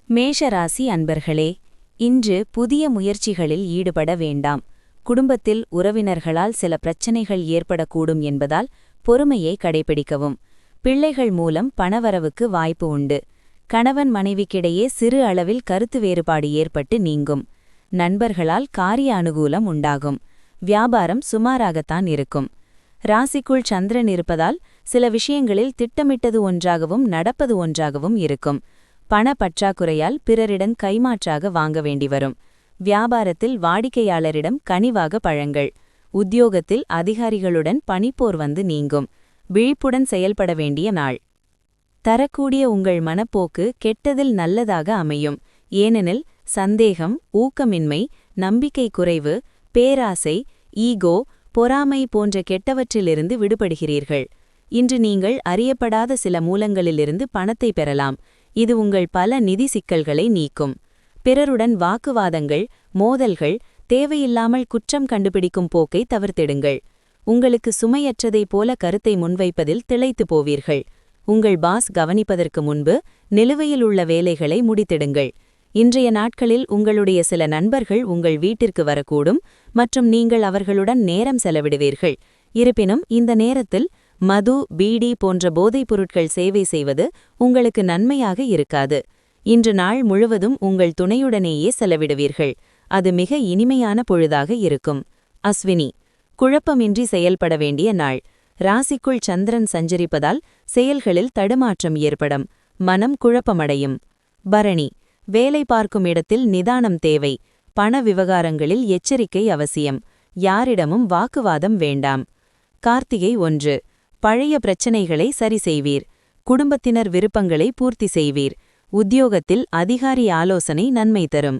மேஷராசி அன்பர்களே, இன்று புதிய முயற்சிகளில் ஈடுபட வேண்டாம். குடும்பத்தில் உறவினர்களால் சில பிரச்சனைகள் ஏற்படக்கூடும் என்பதால் பொறுமையை கடைபிடிக்கவும். பிள்ளைகள் மூலம் பணவரவுக்கு வாய்ப்பு உண்டு. கணவன் மனைவிக்கிடையே சிறு அளவில் கருத்து வேறுபாடு ஏற்பட்டு நீங்கும். நண்பர்களால் காரிய அனுகூலம் உண்டாகும். வியாபாரம் சுமாராகத்தான் இருக்கும். ராசிக்குள் சந்திரன் இருப்பதால் சில விஷயங்களில் திட்டமிட்டது ஒன்றாகவும் நடப்பது ஒன்றாகவும் இருக்கும். பண பற்றாக்குறையால் பிறரிடம் கைமாற்றாக வாங்க வேண்டி வரும். வியாபாரத்தில் வாடிக்கையாளரிடம் கனிவாக பழங்கள். உத்தியோகத்தில் அதிகாரிகளுடன் பணிப்போர் வந்து நீங்கும். விழிப்புடன் செயல்பட வேண்டிய நாள். தரக்கூடிய உங்கள் மனப்போக்கு கெட்டதில் நல்லதாக அமையும். ஏனெனில் சந்தேகம், ஊக்கமின்மை, நம்பிக்கை குறைவு, பேராசை, ஈகோ, பொறாமை போன்ற கெட்டவற்றிலிருந்து விடுபடுகிறீர்கள். இன்று நீங்கள் அறியப்படாத சில மூலங்களிலிருந்து பணத்தை பெறலாம். இது உங்கள் பல நிதி சிக்கல்களை நீக்கும். பிறருடன் வாக்குவாதங்கள், மோதல்கள், தேவையில்லாமல் குற்றம் கண்டுபிடிக்கும் போக்கை தவிர்த்திடுங்கள். உங்களுக்கு சுமையற்றதைப் போல கருத்தை முன்வைப்பதில் திளைத்து போவீர்கள். உங்கள் பாஸ் கவனிப்பதற்கு முன்பு நிலுவையில் உள்ள வேலைகளை முடித்திடுங்கள். இன்றைய நாட்களில் உங்களுடைய சில நண்பர்கள் உங்கள் வீட்டிற்கு வரக்கூடும் மற்றும் நீங்கள் அவர்களுடன் நேரம் செலவிடுவீர்கள். இருப்பினும் இந்த நேரத்தில் மது, பீடி போன்ற போதைப் பொருட்கள் சேவை செய்வது உங்களுக்கு நன்மையாக இருக்காது. இன்று நாள் முழுவதும் உங்கள் துணையுடனேயே செலவிடுவீர்கள். அது மிக இனிமையான பொழுதாக இருக்கும். அஸ்வினி, குழப்பமின்றி செயல்பட வேண்டிய நாள். ராசிக்குள் சந்திரன் சஞ்சரிப்பதால் செயல்களில் தடுமாற்றம் ஏற்படும். மனம் குழப்பமடையும். பரணி, வேலை பார்க்கும் இடத்தில் நிதானம் தேவை. பண விவகாரங்களில் எச்சரிக்கை அவசியம். யாரிடமும் வாக்குவாதம் வேண்டாம். கார்த்திகை 1, பழைய பிரச்சனைகளை சரி செய்வீர். குடும்பத்தினர் விருப்பங்களை பூர்த்தி செய்வீர். உத்தியோகத்தில் அதிகாரி ஆலோசனை நன்மை தரும்.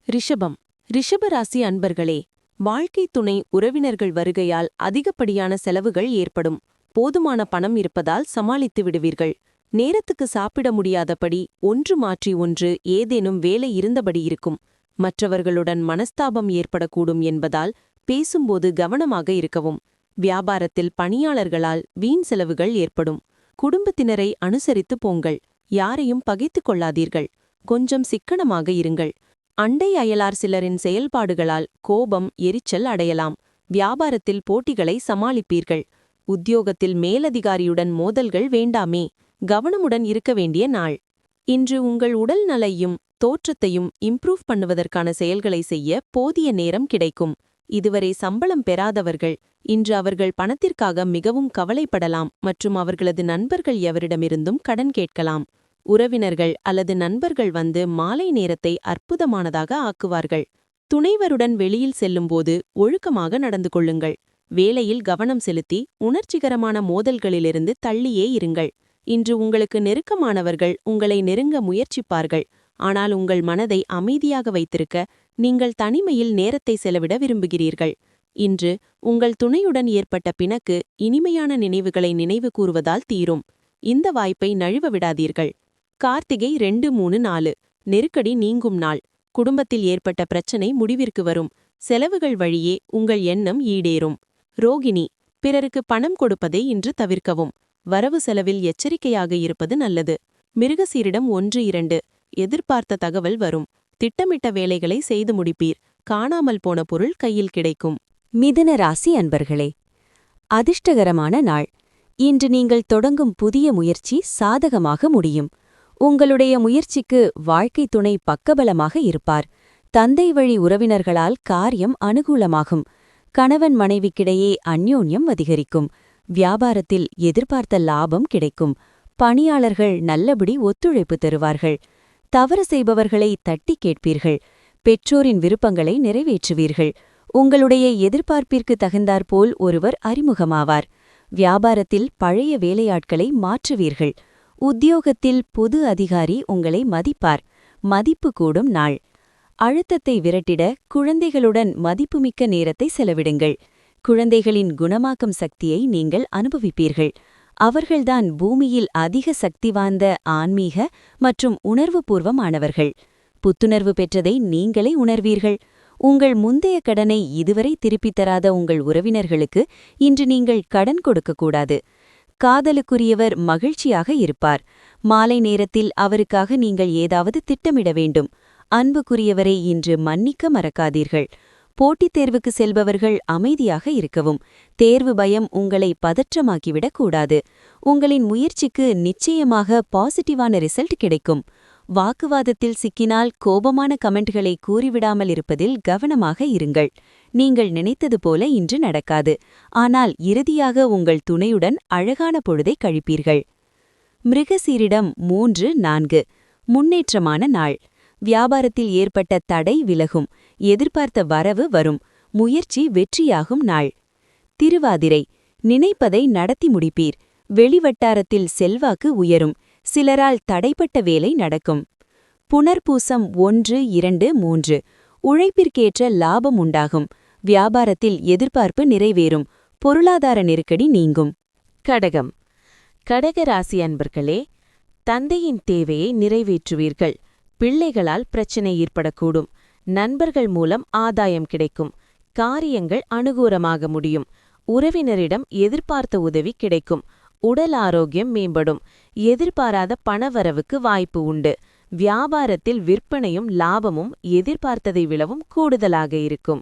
ரிஷபம், ரிஷபராசி அன்பர்களே, வாழ்க்கை துணை உறவினர்கள் வருகையால் அதிகப்படியான செலவுகள் ஏற்படும். போதுமான பணம் இருப்பதால் சமாளித்து விடுவீர்கள். நேரத்துக்கு சாப்பிட முடியாதபடி ஒன்று மாற்றி ஒன்று ஏதேனும் வேலை இருந்தபடி இருக்கும். மற்றவர்களுடன் மனஸ்தாபம் ஏற்படக்கூடும் என்பதால் பேசும்போது கவனமாக இருக்கவும். வியாபாரத்தில் பணியாளர்களால் வீண் செலவுகள் ஏற்படும். குடும்பத்தினரை அனுசரித்து போங்கள். யாரையும் பகைத்துக் கொள்ளாதீர்கள். கொஞ்சம் சிக்கனமாக இருங்கள். அண்டை அயலார் சிலரின் செயல்பாடுகளால் கோபம், எரிச்சல் அடையலாம். வியாபாரத்தில் போட்டிகளை சமாளிப்பீர்கள். உத்தியோகத்தில் மேலதிகாரியுடன் மோதல்கள் வேண்டாமே. கவனமுடன் இருக்க வேண்டிய நாள். இன்று உங்கள் உடல் நலையும் தோற்றத்தையும் இம்ப்ரூவ் பண்ணுவதற்கான செயல்களை செய்ய போதிய நேரம் கிடைக்கும். இதுவரை சம்பளம் பெறாதவர்கள் இன்று அவர்கள் பணத்திற்காக மிகவும் கவலைப்படலாம் மற்றும் அவர்களது நண்பர்கள் எவரிடமிருந்தும் கடன் கேட்கலாம். உறவினர்கள் அல்லது நண்பர்கள் வந்து மாலை நேரத்தை அற்புதமானதாக ஆக்குவார்கள். துணைவருடன் வெளியில் செல்லும்போது ஒழுக்கமாக நடந்து கொள்ளுங்கள். வேலையில் கவனம் செலுத்தி உணர்ச்சிகரமான மோதல்களிலிருந்து தள்ளியே இருங்கள். இன்று உங்களுக்கு நெருக்கமானவர்கள் உங்களை நெருங்க முயற்சிப்பார்கள். ஆனால் உங்கள் மனதை அமைதியாக வைத்திருக்க நீங்கள் தனிமையில் நேரத்தை செலவிட விரும்புகிறீர்கள். இன்று உங்கள் துணையுடன் ஏற்பட்ட பிணக்கு இனிமையான நினைவுகளை நினைவு கூறுவதால் தீரும். இந்த வாய்ப்பை நழுவ விடாதீர்கள். கார்த்திகை 2, 3, 4, நெருக்கடி நீங்கும் நாள். குடும்பத்தில் ஏற்பட்ட பிரச்சனை முடிவிற்கு வரும். செலவுகள் வழியே உங்கள் எண்ணம் ஈடேறும். ரோகிணி, பிறருக்கு பணம் கொடுப்பதை இன்று தவிர்க்கவும். வரவு செலவில் எச்சரிக்கையாக இருப்பது நல்லது. மிருகசீரிடம் 1, 2, எதிர்பார்த்த தகவல் வரும். திட்டமிட்ட வேலைகளை செய்து முடிப்பீர். காணாமல் போன பொருள் கையில் கிடைக்கும். மிதுன ராசி அன்பர்களே, அதிர்ஷ்டகரமான நாள். இன்று நீங்கள் தொடங்கும் புதிய முயற்சி சாதகமாக முடியும். உங்களுடைய முயற்சிக்கு வாழ்க்கை துணை பக்கபலமாக இருப்பார். தந்தை வழி உறவினர்களால் காரியம் அனுகூலமாகும். கணவன் மனைவிக்கிடையே அந்யோன்யம் அதிகரிக்கும். வியாபாரத்தில் எதிர்பார்த்த லாபம் கிடைக்கும். பணியாளர்கள் நல்லபடி ஒத்துழைப்பு தருவார்கள். தவறு செய்பவர்களை தட்டி கேட்பீர்கள். பெற்றோரின் விருப்பங்களை நிறைவேற்றுவீர்கள். உங்களுடைய எதிர்பார்ப்பிற்கு தகுந்தாற்போல் ஒருவர் அறிமுகமாவார். வியாபாரத்தில் பழைய வேலையாட்களை மாற்றுவீர்கள். உத்தியோகத்தில் பொது அதிகாரி உங்களை மதிப்பார். மதிப்பு கூடும் நாள். அழுத்தத்தை விரட்டிட குழந்தைகளுடன் மதிப்புமிக்க நேரத்தை செலவிடுங்கள். குழந்தைகளின் குணமாக்கும் சக்தியை நீங்கள் அனுபவிப்பீர்கள். அவர்கள்தான் பூமியில் அதிக சக்தி வாய்ந்த ஆன்மீக மற்றும் உணர்வுபூர்வமானவர்கள். புத்துணர்வு பெற்றதை நீங்களே உணர்வீர்கள். உங்கள் முந்தைய கடனை இதுவரை திருப்பித் தராத உங்கள் உறவினர்களுக்கு இன்று நீங்கள் கடன் கொடுக்கக்கூடாது. காதலுக்குரியவர் மகிழ்ச்சியாக இருப்பார். மாலை நேரத்தில் அவருக்காக நீங்கள் ஏதாவது திட்டமிட வேண்டும். அன்புக்குரியவரை இன்று மன்னிக்க மறக்காதீர்கள். போட்டித் தேர்வுக்கு செல்பவர்கள் அமைதியாக இருக்கவும். தேர்வு பயம் உங்களை பதற்றமாக்கிவிடக் கூடாது. உங்களின் முயற்சிக்கு நிச்சயமாக பாசிட்டிவான ரிசல்ட் கிடைக்கும். வாக்குவாதத்தில் சிக்கினால் கோபமான கமெண்ட்களை கூறிவிடாமல் இருப்பதில் கவனமாக இருங்கள். நீங்கள் நினைத்தது போல இன்று நடக்காது. ஆனால் இறுதியாக உங்கள் துணையுடன் அழகான பொழுதை கழிப்பீர்கள். மிருகசீரிடம் 3-4 முன்னேற்றமான நாள். வியாபாரத்தில் ஏற்பட்ட தடை விலகும். எதிர்பார்த்த வரவு வரும். முயற்சி வெற்றியாகும் நாள். திருவாதிரை நினைப்பதை நடத்தி முடிப்பீர். வெளிவட்டாரத்தில் செல்வாக்கு உயரும். சிலரால் தடைப்பட்ட வேலை நடக்கும். புனர்பூசம் 1-2-3 உழைப்பிற்கேற்ற லாபம் உண்டாகும். வியாபாரத்தில் எதிர்பார்ப்பு நிறைவேறும். பொருளாதார நெருக்கடி நீங்கும். கடகம். கடக ராசி அன்பர்களே, தந்தையின் தேவையை நிறைவேற்றுவீர்கள். பிள்ளைகளால் பிரச்சனை ஏற்படக்கூடும். நண்பர்கள் மூலம் ஆதாயம் கிடைக்கும். காரியங்கள் அனுகூலமாக முடியும். உறவினரிடம் எதிர்பார்த்த உதவி கிடைக்கும். உடல் ஆரோக்கியம் மேம்படும். எதிர்பாராத பணவரவுக்கு வாய்ப்பு உண்டு. வியாபாரத்தில் விற்பனையும் லாபமும் எதிர்பார்த்ததை விடவும் கூடுதலாக இருக்கும்.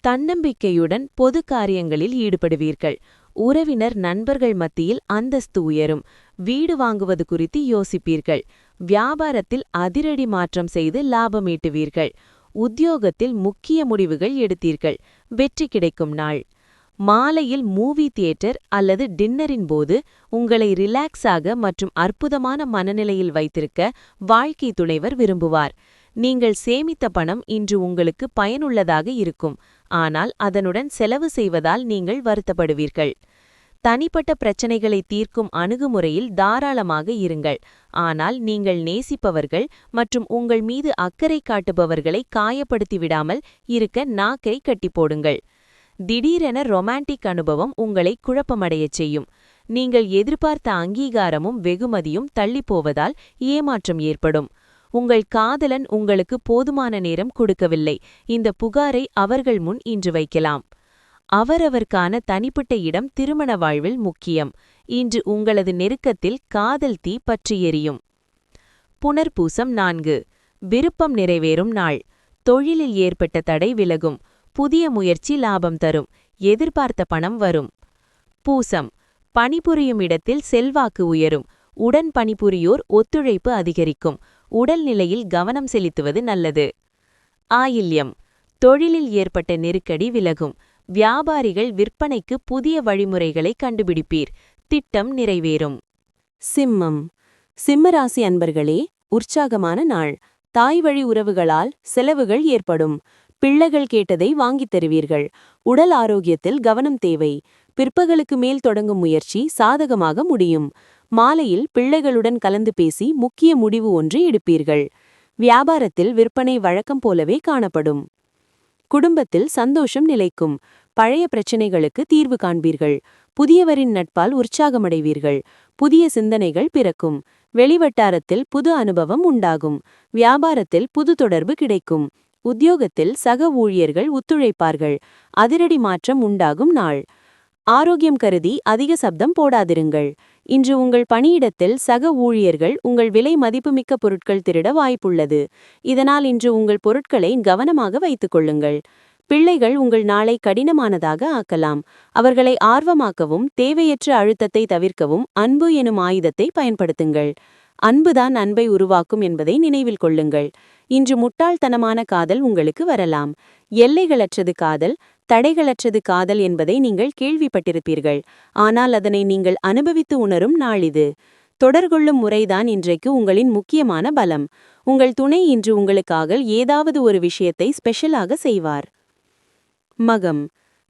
தன்னம்பிக்கையுடன் பொது காரியங்களில் ஈடுபடுவீர்கள். உறவினர் நண்பர்கள் மத்தியில் அந்தஸ்து உயரும். வீடு வாங்குவது குறித்து யோசிப்பீர்கள். வியாபாரத்தில் அதிரடி மாற்றம் செய்து லாபம் ஈட்டுவீர்கள். உத்தியோகத்தில் முக்கிய முடிவுகள் எடுத்தீர்கள். வெற்றி கிடைக்கும் நாள். மாலையில் மூவி தியேட்டர் அல்லது டின்னரின் போது உங்களை ரிலாக்ஸாக மற்றும் அற்புதமான மனநிலையில் வைத்திருக்க வாழ்க்கை துணைவர் விரும்புவார். நீங்கள் சேமித்த பணம் இன்று உங்களுக்கு பயனுள்ளதாக இருக்கும். ஆனால் அதனுடன் செலவு செய்வதால் நீங்கள் வருத்தப்படுவீர்கள். தனிப்பட்ட பிரச்சனைகளை தீர்க்கும் அணுகுமுறையில் தாராளமாக இருங்கள். ஆனால் நீங்கள் நேசிப்பவர்கள் மற்றும் உங்கள் மீது அக்கறை காட்டுபவர்களை காயப்படுத்திவிடாமல் இருக்க நாக்கை கட்டிப்போடுங்கள். திடீரென ரொமான்டிக் அனுபவம் உங்களை குழப்பமடையச் செய்யும். நீங்கள் எதிர்பார்த்த அங்கீகாரமும் வெகுமதியும் தள்ளிப்போவதால் ஏமாற்றம் ஏற்படும். உங்கள் காதலன் உங்களுக்கு போதுமான நேரம் கொடுக்கவில்லை. இந்த புகாரை அவர்கள் முன் இன்று வைக்கலாம். அவரவர்க்கான தனிப்பட்ட இடம் திருமண வாழ்வில் முக்கியம். இன்று உங்களது நெருக்கத்தில் காதல் தீ பற்றி எரியும். புனர்பூசம் 4 விருப்பம் நிறைவேறும் நாள். தொழிலில் ஏற்பட்ட தடை விலகும். புதிய முயற்சி லாபம் தரும். எதிர்பார்த்த பணம் வரும். பூசம் பணிபுரியும் இடத்தில் செல்வாக்கு உயரும். உடன் பணிபுரியோர் ஒத்துழைப்பு அதிகரிக்கும். உடல்நிலையில் கவனம் செலுத்துவது நல்லது. ஆயில்யம் தொழிலில் ஏற்பட்ட நெருக்கடி விலகும். வியாபாரிகள் விற்பனைக்கு புதிய வழிமுறைகளை கண்டுபிடிப்பீர். திட்டம் நிறைவேறும். சிம்மம். சிம்மராசி அன்பர்களே, உற்சாகமான நாள். தாய் வழி உறவுகளால் செலவுகள் ஏற்படும். பிள்ளைகள் கேட்டதை வாங்கித் தருவீர்கள். உடல் ஆரோக்கியத்தில் கவனம் தேவை. பிற்பகலுக்கு மேல் தொடங்கும் முயற்சி சாதகமாக முடியும். மாலையில் பிள்ளைகளுடன் கலந்து பேசி முக்கிய முடிவு ஒன்று எடுப்பீர்கள். வியாபாரத்தில் விற்பனை வழக்கம் போலவே காணப்படும். குடும்பத்தில் சந்தோஷம் நிலைக்கும். பழைய பிரச்சினைகளுக்கு தீர்வு காண்பீர்கள். புதியவரின் நட்பால் உற்சாகமடைவீர்கள். புதிய சிந்தனைகள் பிறக்கும். வெளிவட்டாரத்தில் புது அனுபவம் உண்டாகும். வியாபாரத்தில் புது தொடர்பு கிடைக்கும். உத்தியோகத்தில் சக ஊழியர்கள் ஒத்துழைப்பார்கள். அதிரடி மாற்றம் உண்டாகும் நாள். ஆரோக்கியம் கருதி அதிக சப்தம் போடாதிருங்கள். இன்று உங்கள் பணியிடத்தில் சக ஊழியர்கள் உங்கள் விலை மதிப்புமிக்க பொருட்கள் திருட வாய்ப்புள்ளது. இதனால் இன்று உங்கள் பொருட்களை கவனமாக வைத்துக் கொள்ளுங்கள். பிள்ளைகள் உங்கள் நாளை கடினமானதாக ஆக்கலாம். அவர்களை ஆர்வமாக்கவும் தேவையற்ற அழுத்தத்தை தவிர்க்கவும் அன்பு எனும் ஆயுதத்தை பயன்படுத்துங்கள். அன்புதான் அன்பை உருவாக்கும் என்பதை நினைவில் கொள்ளுங்கள். இன்று முட்டாள்தனமான காதல் உங்களுக்கு வரலாம். எல்லைகளற்றது காதல், தடைகளற்றது காதல் என்பதை நீங்கள் கேள்விப்பட்டிருப்பீர்கள். ஆனால் அதனை நீங்கள் அனுபவித்து உணரும் நாள் இது. தொடர்கொள்ளும் முறைதான் இன்றைக்கு உங்களின் முக்கியமான பலம். உங்கள் துணை இன்று உங்களுக்காக ஏதாவது ஒரு விஷயத்தை ஸ்பெஷலாக செய்வார். மகம்.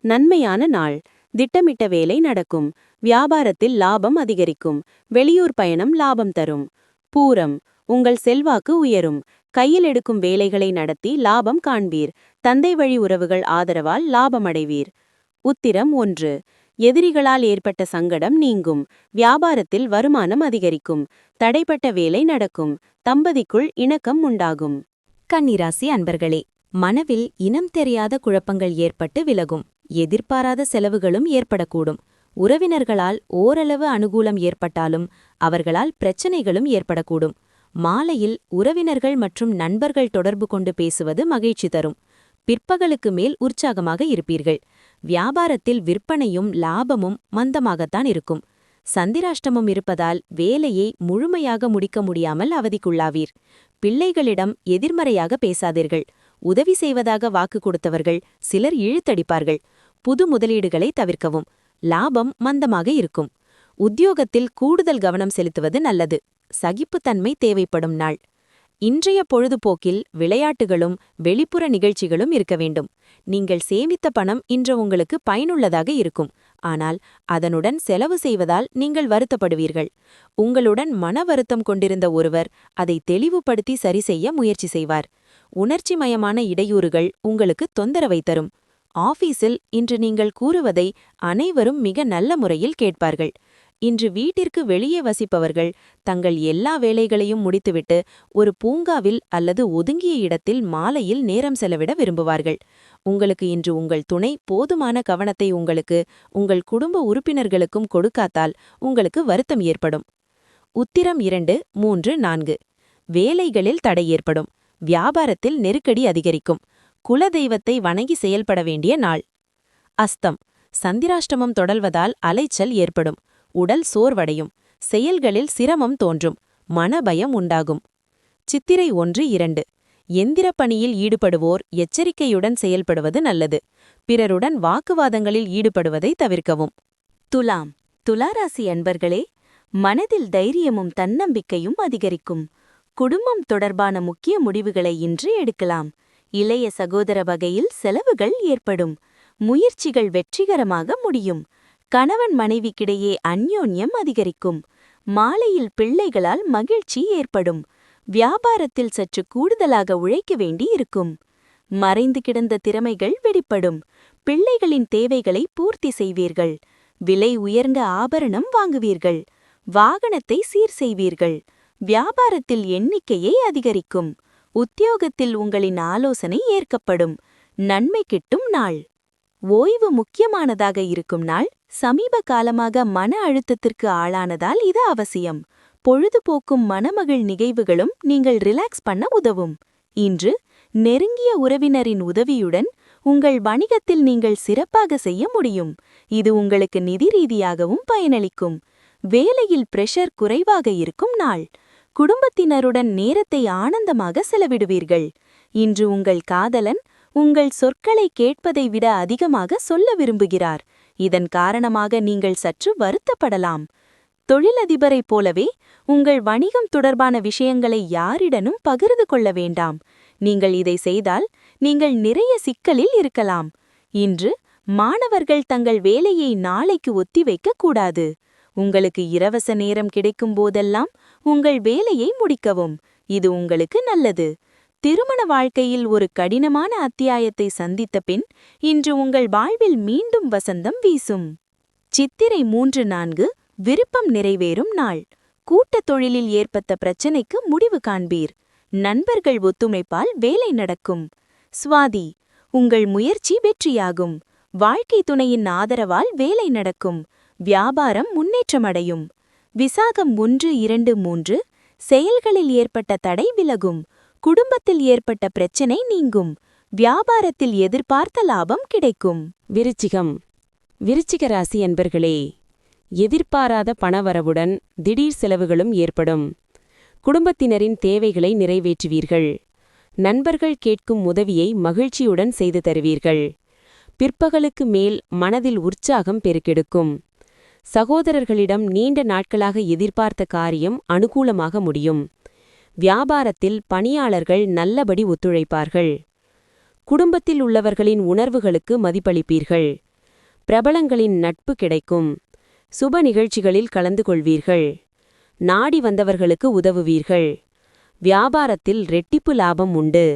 நன்மையான நாள். திட்டமிட்ட வேலை நடக்கும். வியாபாரத்தில் லாபம் அதிகரிக்கும். வெளியூர் பயணம் லாபம் தரும். பூரம். உங்கள் செல்வாக்கு உயரும். கையில் எடுக்கும் வேலைகளை நடத்தி லாபம் காண்பீர். தந்தை வழி உறவுகள் ஆதரவால் லாபமடைவீர். உத்திரம் 1 எதிரிகளால் ஏற்பட்ட சங்கடம் நீங்கும். வியாபாரத்தில் வருமானம் அதிகரிக்கும். தடைப்பட்ட வேலை நடக்கும். தம்பதிக்குள் இணக்கம் உண்டாகும். கன்னிராசி அன்பர்களே, மனவில் இனம் தெரியாத குழப்பங்கள் ஏற்பட்டு விலகும். எதிர்பாராத செலவுகளும் ஏற்படக்கூடும். உறவினர்களால் ஓரளவு அனுகூலம் ஏற்பட்டாலும் அவர்களால் பிரச்சனைகளும் ஏற்படக்கூடும். மாலையில் உறவினர்கள் மற்றும் நண்பர்கள் தொடர்பு கொண்டு பேசுவது மகிழ்ச்சி தரும். பிற்பகலுக்கு மேல் உற்சாகமாக இருப்பீர்கள். வியாபாரத்தில் விற்பனையும் லாபமும் மந்தமாகத்தான் இருக்கும். சந்திராஷ்டமம் இருப்பதால் வேலையை முழுமையாக முடிக்க முடியாமல் அவதிக்குள்ளாவீர். பிள்ளைகளிடம் எதிர்மறையாக பேசாதீர்கள். உதவி செய்வதாக வாக்கு கொடுத்தவர்கள் சிலர் இழுத்தடிப்பார்கள். புது முதலீடுகளை தவிர்க்கவும். லாபம் மந்தமாக இருக்கும். உத்தியோகத்தில் கூடுதல் கவனம் செலுத்துவது நல்லது. சகிப்புத்தன்மை தேவைப்படும் நாள். இன்றைய பொழுதுபோக்கில் விளையாட்டுகளும் வெளிப்புற நிகழ்ச்சிகளும் இருக்க வேண்டும். நீங்கள் சேமித்த பணம் இன்று உங்களுக்கு பயனுள்ளதாக இருக்கும். ஆனால் அதனுடன் செலவு செய்வதால் நீங்கள் வருத்தப்படுவீர்கள். உங்களுடன் மன வருத்தம் கொண்டிருந்த ஒருவர் அதை தெளிவுபடுத்தி சரிசெய்ய முயற்சி செய்வார். உணர்ச்சிமயமான இடையூறுகள் உங்களுக்கு தொந்தரவை தரும். ஆபீஸில் இன்று நீங்கள் கூறுவதை அனைவரும் மிக நல்ல முறையில் கேட்பார்கள். இன்று வீட்டிற்கு வெளியே வசிப்பவர்கள் தங்கள் எல்லா வேலைகளையும் முடித்துவிட்டு ஒரு பூங்காவில் அல்லது ஒதுங்கிய இடத்தில் மாலையில் நேரம் செலவிட விரும்புவார்கள். உங்களுக்கு இன்று உங்கள் துணை போதுமான கவனத்தை உங்களுக்கு உங்கள் குடும்ப உறுப்பினர்களுக்கும் கொடுக்காத்தால் உங்களுக்கு வருத்தம் ஏற்படும். உத்திரம் 2, 3, 4. வேலைகளில் தடை ஏற்படும். வியாபாரத்தில் நெருக்கடி அதிகரிக்கும். குலதெய்வத்தை வணங்கி செயல்பட வேண்டிய நாள். அஸ்தம். சந்திராஷ்டமம் தொடர்வதால் அலைச்சல் ஏற்படும். உடல் சோர்வடையும். செயல்களில் சிரமம் தோன்றும். மனபயம் உண்டாகும். சித்திரை 1, 2. எந்திரப் பணியில் ஈடுபடுவோர் எச்சரிக்கையுடன் செயல்படுவது நல்லது. பிறருடன் வாக்குவாதங்களில் ஈடுபடுவதை தவிர்க்கவும். துலாம். துலாராசி அன்பர்களே, மனதில் தைரியமும் தன்னம்பிக்கையும் அதிகரிக்கும். குடும்பம் தொடர்பான முக்கிய முடிவுகளை இன்று எடுக்கலாம். இளைய சகோதர வகையில் செலவுகள் ஏற்படும். முயற்சிகள் வெற்றிகரமாக முடியும். கணவன் மனைவிக்கிடையே அந்யோன்யம் அதிகரிக்கும். மாலையில் பிள்ளைகளால் மகிழ்ச்சி ஏற்படும். வியாபாரத்தில் சற்று கூடுதலாக உழைக்க வேண்டி இருக்கும். மறைந்து கிடந்த திறமைகள் வெளிப்படும். பிள்ளைகளின் தேவைகளை பூர்த்தி செய்வீர்கள். விலை உயர்ந்த ஆபரணம் வாங்குவீர்கள். வாகனத்தை சீர் செய்வீர்கள். வியாபாரத்தில் எண்ணிக்கையை அதிகரிக்கும். உத்தியோகத்தில் உங்களின் ஆலோசனை ஏற்கப்படும். நன்மை கிட்டும் நாள். ஓய்வு முக்கியமானதாக இருக்கும் நாள். சமீப காலமாக மன அழுத்தத்திற்கு ஆளானதால் இது அவசியம். பொழுதுபோக்கும் மனமகிழ் நிகழ்வுகளும் நீங்கள் ரிலாக்ஸ் பண்ண உதவும். இன்று நெருங்கிய உறவினரின் உதவியுடன் உங்கள் வணிகத்தில் நீங்கள் சிறப்பாக செய்ய முடியும். இது உங்களுக்கு நிதி ரீதியாகவும் பயனளிக்கும். வேலையில் பிரஷர் குறைவாக இருக்கும் நாள். குடும்பத்தினருடன் நேரத்தை ஆனந்தமாக செலவிடுவீர்கள். இன்று உங்கள் காதலன் உங்கள் சொற்களை கேட்பதை விட அதிகமாக சொல்ல விரும்புகிறார். இதன் காரணமாக நீங்கள் சற்று வருத்தப்படலாம். தொழிலதிபரைப் போலவே உங்கள் வணிகம் தொடர்பான விஷயங்களை யாரிடனும் பகிர்ந்து கொள்ள வேண்டாம். நீங்கள் இதை செய்தால் நீங்கள் நிறைய சிக்கலில் இருக்கலாம். இன்று மாணவர்கள் தங்கள் வேலையை நாளைக்கு ஒத்திவைக்க கூடாது. உங்களுக்கு இலவச நேரம் கிடைக்கும் போதெல்லாம் உங்கள் வேலையை முடிக்கவும். இது உங்களுக்கு நல்லது. திருமண வாழ்க்கையில் ஒரு கடினமான அத்தியாயத்தை சந்தித்த பின் இன்று உங்கள் வாழ்வில் மீண்டும் வசந்தம் வீசும். சித்திரை 3, 4. விருப்பம் நிறைவேறும் நாள். கூட்டத் தொழிலில் ஏற்பட்ட பிரச்சனைக்கு முடிவு காண்பீர். நண்பர்கள் ஒத்துழைப்பால் வேலை நடக்கும். சுவாதி. உங்கள் முயற்சி வெற்றியாகும். வாழ்க்கை துணையின் ஆதரவால் வேலை நடக்கும். வியாபாரம் முன்னேற்றமடையும். விசாகம் 1, 2, 3. செயல்களில் ஏற்பட்ட தடை விலகும். குடும்பத்தில் ஏற்பட்ட பிரச்சனை நீங்கும். வியாபாரத்தில் எதிர்பார்த்த லாபம் கிடைக்கும். விருச்சிகம். விருச்சிக ராசி அன்பர்களே, எதிர்பாராத பணவரவுடன் திடீர் செலவுகளும் ஏற்படும். குடும்பத்தினரின் தேவைகளை நிறைவேற்றுவீர்கள். நண்பர்கள் கேட்கும் உதவியை மகிழ்ச்சியுடன் செய்து தருவீர்கள். பிற்பகலுக்கு மேல் மனதில் உற்சாகம் பெருக்கெடுக்கும். சகோதரர்களிடம் நீண்ட நாட்களாக எதிர்பார்த்த காரியம் அனுகூலமாக முடியும். வியாபாரத்தில் பணியாளர்கள் நல்லபடி ஒத்துழைப்பார்கள். குடும்பத்தில் உள்ளவர்களின் உணர்வுகளுக்கு மதிப்பளிப்பீர்கள். பிரபலங்களின் நட்பு கிடைக்கும். சுப நிகழ்ச்சிகளில் கலந்து கொள்வீர்கள். நாடி வந்தவர்களுக்கு உதவுவீர்கள். வியாபாரத்தில் ரெட்டிப்பு லாபம் உண்டு.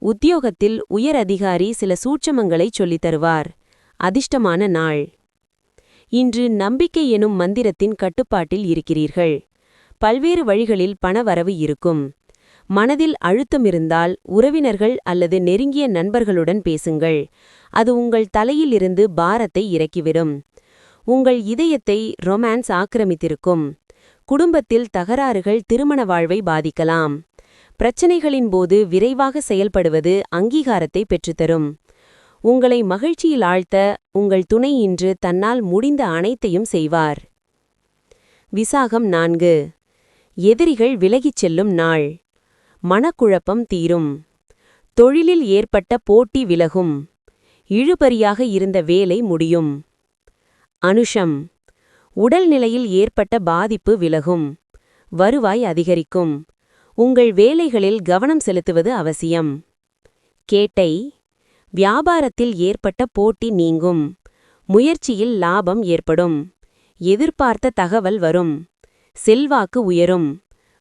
உத்தியோகத்தில் உயர் அதிகாரி சில சூட்சமங்களைச் சொல்லித் தருவார். அதிர்ஷ்டமான நாள். இன்று நம்பிக்கை எனும் மந்திரத்தின் கட்டுப்பாட்டில் இருக்கிறீர்கள். பல்வேறு வழிகளில் பணவரவு இருக்கும். மனதில் அழுத்தம் இருந்தால் உறவினர்கள் அல்லது நெருங்கிய நண்பர்களுடன் பேசுங்கள். அது உங்கள் தலையிலிருந்து பாரத்தை இறக்கிவிடும். உங்கள் இதயத்தை ரொமான்ஸ் ஆக்கிரமித்திருக்கும். குடும்பத்தில் தகராறுகள் திருமண வாழ்வை பாதிக்கலாம். பிரச்சனைகளின் போது விரைவாக செயல்படுவது அங்கீகாரத்தை பெற்றுத்தரும். உங்களை மகிழ்ச்சியில் ஆழ்த்த உங்கள் துணை இன்று தன்னால் முடிந்த அனைத்தையும் செய்வார். விசாகம் 4. எதிரிகள் விலகிச் செல்லும் நாள். மனக்குழப்பம் தீரும். தொழிலில் ஏற்பட்ட போட்டி விலகும். இழுபறியாக இருந்த வேலை முடியும். அனுஷம். உடல்நிலையில் ஏற்பட்ட பாதிப்பு விலகும். வருவாய் அதிகரிக்கும். உங்கள் வேலைகளில் கவனம் செலுத்துவது அவசியம். கேட்டை. வியாபாரத்தில் ஏற்பட்ட போட்டி நீங்கும். முயற்சியில் லாபம் ஏற்படும். எதிர்பார்த்த தகவல் வரும். செல்வாக்கு உயரும்.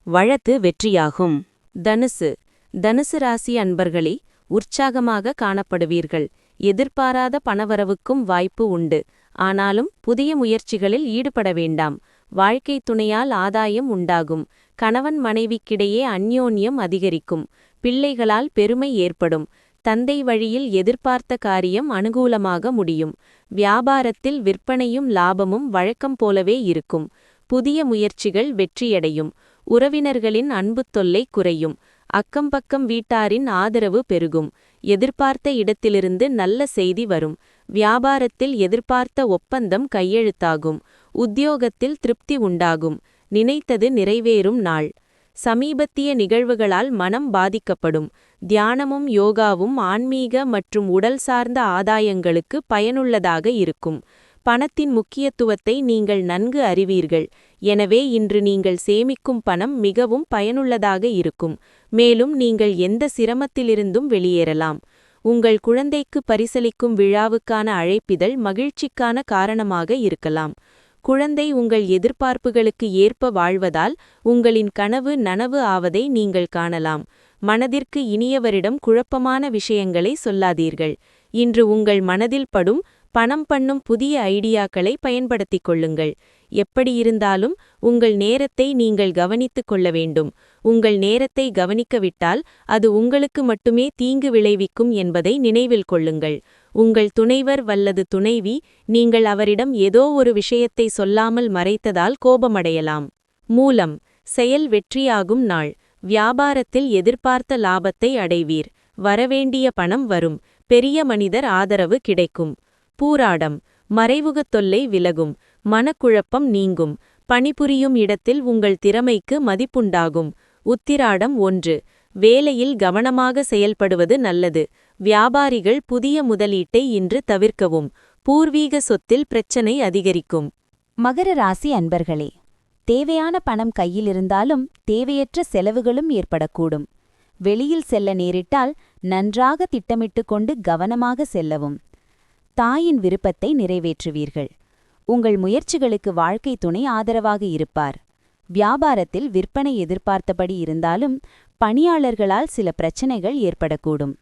வழக்கு வெற்றியாகும். தனுசு. தனுசு ராசி அன்பர்களே, உற்சாகமாக காணப்படுவீர்கள். எதிர்பாராத பணவரவுக்கும் வாய்ப்பு உண்டு. ஆனாலும் புதிய முயற்சிகளில் ஈடுபட வேண்டாம். வாழ்க்கை துணையால் ஆதாயம் உண்டாகும். கணவன் மனைவிக்கிடையே அந்யோன்யம் அதிகரிக்கும். பிள்ளைகளால் பெருமை ஏற்படும். தந்தை வழியில் எதிர்பார்த்த காரியம் அனுகூலமாக முடியும். வியாபாரத்தில் விற்பனையும் லாபமும் வழக்கம் போலவே இருக்கும். புதிய முயற்சிகள் வெற்றியடையும். உறவினர்களின் அன்புத் தொல்லை குறையும். அக்கம்பக்கம் வீட்டாரின் ஆதரவு பெருகும். எதிர்பார்த்த இடத்திலிருந்து நல்ல செய்தி வரும். வியாபாரத்தில் எதிர்பார்த்த ஒப்பந்தம் கையெழுத்தாகும். உத்தியோகத்தில் திருப்தி உண்டாகும். நினைத்தது நிறைவேறும் நாள். சமீபத்திய நிகழ்வுகளால் மனம் பாதிக்கப்படும். தியானமும் யோகாவும் ஆன்மீக மற்றும் உடல் சார்ந்த ஆதாயங்களுக்கு பயனுள்ளதாக இருக்கும். பணத்தின் முக்கியத்துவத்தை நீங்கள் நன்கு அறிவீர்கள். எனவே இன்று நீங்கள் சேமிக்கும் பணம் மிகவும் பயனுள்ளதாக இருக்கும். மேலும் நீங்கள் எந்த சிரமத்திலிருந்தும் வெளியேறலாம். உங்கள் குழந்தைக்கு பரிசளிக்கும் விழாவுக்கான அழைப்பிதழ் மகிழ்ச்சிக்கான காரணமாக இருக்கலாம். குழந்தை உங்கள் எதிர்பார்ப்புகளுக்கு ஏற்ப வாழ்வதால் உங்களின் கனவு நனவு ஆவதை நீங்கள் காணலாம். மனதிற்கு இனியவரிடம் குழப்பமான விஷயங்களை சொல்லாதீர்கள். இன்று உங்கள் மனதில் படும் பணம் பண்ணும் புதிய ஐடியாக்களை பயன்படுத்திக் கொள்ளுங்கள். எப்படியிருந்தாலும் உங்கள் நேரத்தை நீங்கள் கவனித்துக் கொள்ள வேண்டும். உங்கள் நேரத்தை கவனிக்கவிட்டால் அது உங்களுக்கு மட்டுமே தீங்கு விளைவிக்கும் என்பதை நினைவில் கொள்ளுங்கள். உங்கள் துணைவர் வல்லது துணைவி நீங்கள் அவரிடம் ஏதோ ஒரு விஷயத்தை சொல்லாமல் மறைத்ததால் கோபமடையலாம். மூலம். செயல் வெற்றியாகும் நாள். வியாபாரத்தில் எதிர்பார்த்த லாபத்தை அடைவீர். வரவேண்டிய பணம் வரும். பெரிய மனிதர் ஆதரவு கிடைக்கும். பூராடம். மறைமுகத் தொல்லை விலகும். மனக்குழப்பம் நீங்கும். பணிபுரியும் இடத்தில் உங்கள் திறமைக்கு மதிப்புண்டாகும். உத்திராடம் 1. வேலையில் கவனமாக செயல்படுவது நல்லது. வியாபாரிகள் புதிய முதலீட்டை இன்று தவிர்க்கவும். பூர்வீக சொத்தில் பிரச்சனை அதிகரிக்கும். மகர ராசி அன்பர்களே, தேவையான பணம் கையில் இருந்தாலும் தேவையற்ற செலவுகளும் ஏற்படக்கூடும். வெளியில் செல்ல நேரிட்டால் நன்றாக திட்டமிட்டு கொண்டு கவனமாக செல்லவும். தாயின் விருப்பத்தை நிறைவேற்றுவீர்கள். உங்கள் முயற்சிகளுக்கு வாழ்க்கை துணை ஆதரவாக இருப்பார். வியாபாரத்தில் விற்பனை எதிர்பார்த்தபடி இருந்தாலும் பணியாளர்களால் சில பிரச்சனைகள் ஏற்படக்கூடும்.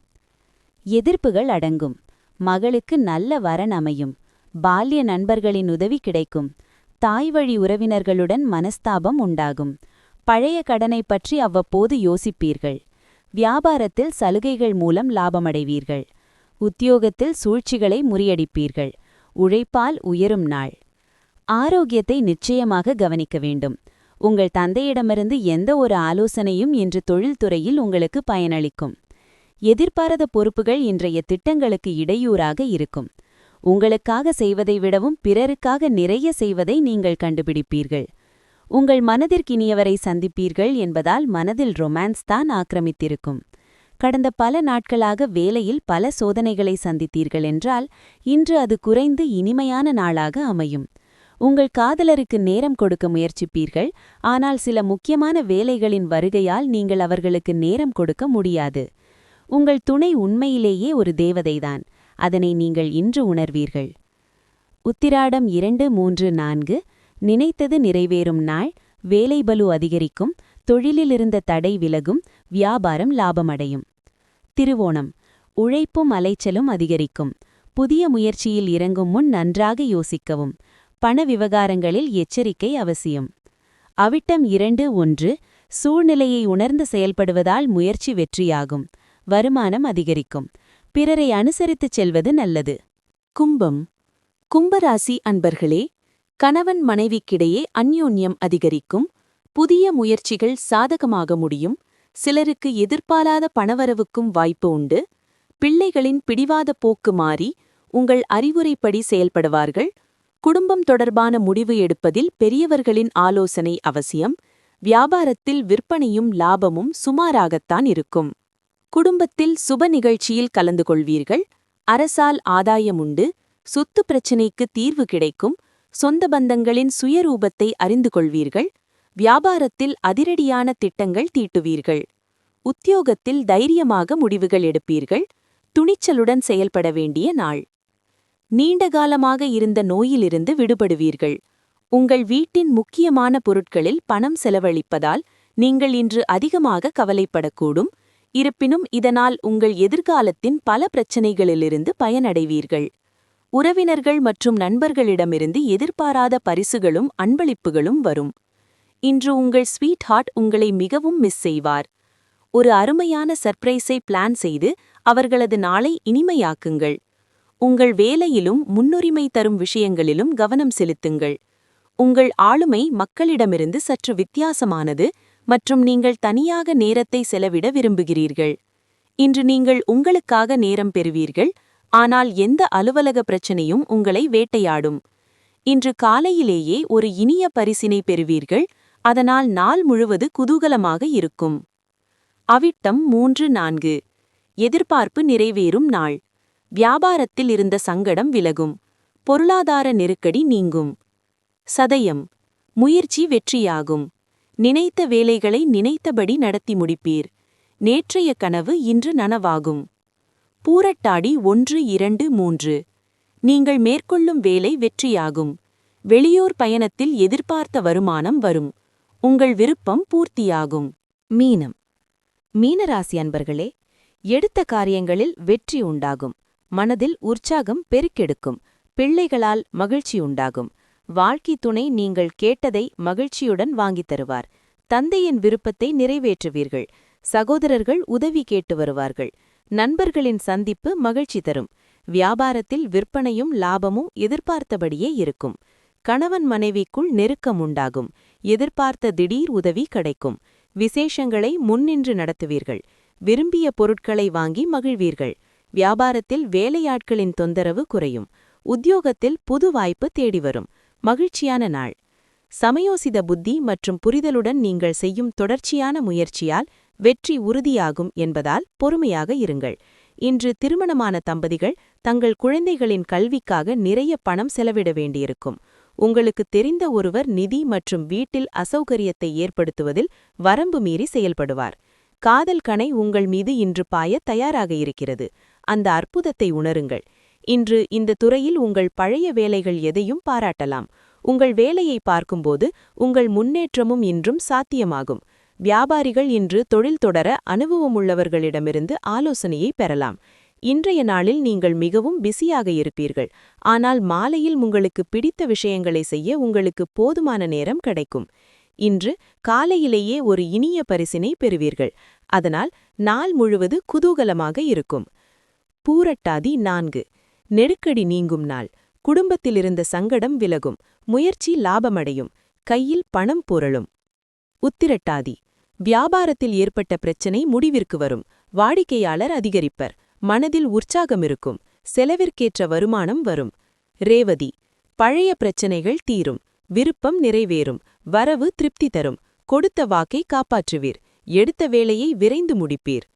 எதிர்ப்புகள் அடங்கும். மகளுக்கு நல்ல வரன் அமையும். பால்ய நண்பர்களின் உதவி கிடைக்கும். தாய்வழி உறவினர்களுடன் மனஸ்தாபம் உண்டாகும். பழைய கடனை பற்றி அவ்வப்போது யோசிப்பீர்கள். வியாபாரத்தில் சலுகைகள் மூலம் லாபமடைவீர்கள். உத்தியோகத்தில் சூழ்ச்சிகளை முறியடிப்பீர்கள். உழைப்பால் உயரும் நாள். ஆரோக்கியத்தை நிச்சயமாக கவனிக்க வேண்டும். உங்கள் தந்தையிடமிருந்து எந்த ஒரு ஆலோசனையும் இன்று தொழில்துறையில் உங்களுக்கு பயனளிக்கும். எதிர்பாராத பொறுப்புகள் இன்றைய திட்டங்களுக்கு இடையூறாக இருக்கும். உங்களுக்காக செய்வதை விடவும் பிறருக்காக நிறைய செய்வதை நீங்கள் கண்டுபிடிப்பீர்கள். உங்கள் மனதிற்கினியவரை சந்திப்பீர்கள் என்பதால் மனதில் ரொமான்ஸ் தான் ஆக்கிரமித்திருக்கும். கடந்த பல நாட்களாக வேலையில் பல சோதனைகளை சந்தித்தீர்கள் என்றால் இன்று அது குறைந்து இனிமையான நாளாக அமையும். உங்கள் காதலருக்கு நேரம் கொடுக்க முயற்சிப்பீர்கள். ஆனால் சில முக்கியமான வேலைகளின் வருகையால் நீங்கள் அவர்களுக்கு நேரம் கொடுக்க முடியாது. உங்கள் துணை உண்மையிலேயே ஒரு தேவதைதான். அதனை நீங்கள் இன்று உணர்வீர்கள். உத்திராடம் 2, 3, 4. நினைத்தது நிறைவேறும் நாள். வேலைபளு அதிகரிக்கும். தொழிலிலிருந்த தடை விலகும். வியாபாரம் லாபமடையும். திருவோணம். உழைப்பும் அலைச்சலும் அதிகரிக்கும். புதிய முயற்சியில் இறங்கும் முன் நன்றாக யோசிக்கவும். பண விவகாரங்களில் எச்சரிக்கை அவசியம். அவிட்டம் 2, 1. சூழ்நிலையை உணர்ந்து செயல்படுவதால் முயற்சி வெற்றியாகும். வருமானம் அதிகரிக்கும். பிறரை அனுசரித்துச் செல்வது நல்லது. கும்பம். கும்பராசி அன்பர்களே, கணவன் மனைவிக்கிடையே அந்யோன்யம் அதிகரிக்கும். புதிய முயற்சிகள் சாதகமாக முடியும். சிலருக்கு எதிர்பாராத பணவரவுக்கும் வாய்ப்பு உண்டு. பிள்ளைகளின் பிடிவாத போக்கு மாறி உங்கள் அறிவுரைப்படி செயல்படுவார்கள். குடும்பம் தொடர்பான முடிவு எடுப்பதில் பெரியவர்களின் ஆலோசனை அவசியம். வியாபாரத்தில் விற்பனையும் லாபமும் சுமாராகத்தான் இருக்கும். குடும்பத்தில் சுப நிகழ்ச்சியில் கலந்து கொள்வீர்கள். அரசால் ஆதாயமுண்டு. சொத்து பிரச்சினைக்கு தீர்வு கிடைக்கும். சொந்த பந்தங்களின் சுயரூபத்தை அறிந்து கொள்வீர்கள். வியாபாரத்தில் அதிரடியான திட்டங்கள் தீட்டுவீர்கள். உத்தியோகத்தில் தைரியமாக முடிவுகள் எடுப்பீர்கள். துணிச்சலுடன் செயல்பட வேண்டிய நாள். நீண்டகாலமாக இருந்த நோயிலிருந்து விடுபடுவீர்கள். உங்கள் வீட்டின் முக்கியமான பொருட்களில் பணம் செலவழிப்பதால் நீங்கள் இன்று அதிகமாக கவலைப்படக்கூடும். இருப்பினும் இதனால் உங்கள் எதிர்காலத்தின் பல பிரச்சினைகளிலிருந்து பயனடைவீர்கள். உறவினர்கள் மற்றும் நண்பர்களிடமிருந்து எதிர்பாராத பரிசுகளும் அன்பளிப்புகளும் வரும். இன்று உங்கள் ஸ்வீட் ஹார்ட் உங்களை மிகவும் மிஸ் செய்வார். ஒரு அருமையான சர்ப்ரைஸை பிளான் செய்து அவர்களது நாளை இனிமையாக்குங்கள். உங்கள் வேலையிலும் முன்னுரிமை தரும் விஷயங்களிலும் கவனம் செலுத்துங்கள். உங்கள் ஆளுமை மக்களிடமிருந்து சற்று வித்தியாசமானது மற்றும் நீங்கள் தனியாக நேரத்தை செலவிட விரும்புகிறீர்கள். இன்று நீங்கள் உங்களுக்காக நேரம் பெறுவீர்கள். ஆனால் எந்த அலுவலக பிரச்சனையும் உங்களை வேட்டையாடும். இன்று காலையிலேயே ஒரு இனிய பரிசினை பெறுவீர்கள். அதனால் நாள் முழுவது குதூகலமாக இருக்கும். அவிட்டம் 3-4 எதிர்பார்ப்பு நிறைவேறும் நாள். வியாபாரத்தில் இருந்த சங்கடம் விலகும். பொருளாதார நெருக்கடி நீங்கும். சதயம் முயற்சி வெற்றியாகும். நினைத்த வேலைகளை நினைத்தபடி நடத்தி முடிப்பீர். நேற்றைய கனவு இன்று நனவாகும். பூரட்டாடி 1-2-3 நீங்கள் மேற்கொள்ளும் வேலை வெற்றியாகும். வெளியூர் பயணத்தில் எதிர்பார்த்த வருமானம் வரும். உங்கள் விருப்பம் பூர்த்தியாகும். மீனம். மீனராசி அன்பர்களே, எடுத்த காரியங்களில் வெற்றி உண்டாகும். மனதில் உற்சாகம் பெருக்கெடுக்கும். பிள்ளைகளால் மகிழ்ச்சி உண்டாகும். வாழ்க்கை துணை நீங்கள் கேட்டதை மகிழ்ச்சியுடன் வாங்கித் தருவார். தந்தையின் விருப்பத்தை நிறைவேற்றுவீர்கள். சகோதரர்கள் உதவி கேட்டு வருவார்கள். நண்பர்களின் சந்திப்பு மகிழ்ச்சி தரும். வியாபாரத்தில் விற்பனையும் லாபமும் எதிர்பார்த்தபடியே இருக்கும். கணவன் மனைவிக்குள் நெருக்கம் உண்டாகும். எதிர்பார்த்த திடீர் உதவி கிடைக்கும். விசேஷங்களை முன்னின்று நடத்துவீர்கள். விரும்பிய பொருட்களை வாங்கி மகிழ்வீர்கள். வியாபாரத்தில் வேலையாட்களின் தொந்தரவு குறையும். உத்தியோகத்தில் புது வாய்ப்பு தேடி வரும். மகிழ்ச்சியான நாள். சமயோசித புத்தி மற்றும் புரிதலுடன் நீங்கள் செய்யும் தொடர்ச்சியான முயற்சியால் வெற்றி உறுதியாகும் என்பதால் பொறுமையாக இருங்கள். இன்று திருமணமான தம்பதிகள் தங்கள் குழந்தைகளின் கல்விக்காக நிறைய பணம் செலவிட வேண்டியிருக்கும். உங்களுக்கு தெரிந்த ஒருவர் நிதி மற்றும் வீட்டில் அசௌகரியத்தை ஏற்படுத்துவதில் வரம்பு மீறி செயல்படுவார். காதல் கணை உங்கள் மீது இன்று பாய தயாராக இருக்கிறது. அந்த அற்புதத்தை உணருங்கள். இன்று இந்த துறையில் உங்கள் பழைய வேலைகள் எதையும் பாராட்டலாம். உங்கள் வேலையை பார்க்கும்போது உங்கள் முன்னேற்றமும் இன்றும் சாத்தியமாகும். வியாபாரிகள் இன்று தொழில் தொடர அனுபவமுள்ளவர்களிடமிருந்து ஆலோசனையை பெறலாம். இன்றைய நாளில் நீங்கள் மிகவும் பிஸியாக இருப்பீர்கள். ஆனால் மாலையில் உங்களுக்கு பிடித்த விஷயங்களை செய்ய உங்களுக்கு போதுமான நேரம் கிடைக்கும். இன்று காலையிலேயே ஒரு இனிய பரிசினை பெறுவீர்கள். அதனால் நாள் முழுவது குதூகலமாக இருக்கும். பூரட்டாதி 4 நெருக்கடி நீங்கும் நாள். குடும்பத்திலிருந்த சங்கடம் விலகும். முயற்சி லாபமடையும். கையில் பணம் புரளும். உத்திரட்டாதி வியாபாரத்தில் ஏற்பட்ட பிரச்சினை முடிவிற்கு வரும். வாடிக்கையாளர் அதிகரிப்பர். மனதில் உற்சாகம் இருக்கும். செலவிற்கேற்ற வருமானம் வரும். ரேவதி பழைய பிரச்சினைகள் தீரும். விருப்பம் நிறைவேறும். வரவு திருப்தி தரும். கொடுத்த வாக்கை காப்பாற்றுவீர். எடுத்த வேலையை விரைந்து முடிப்பீர்.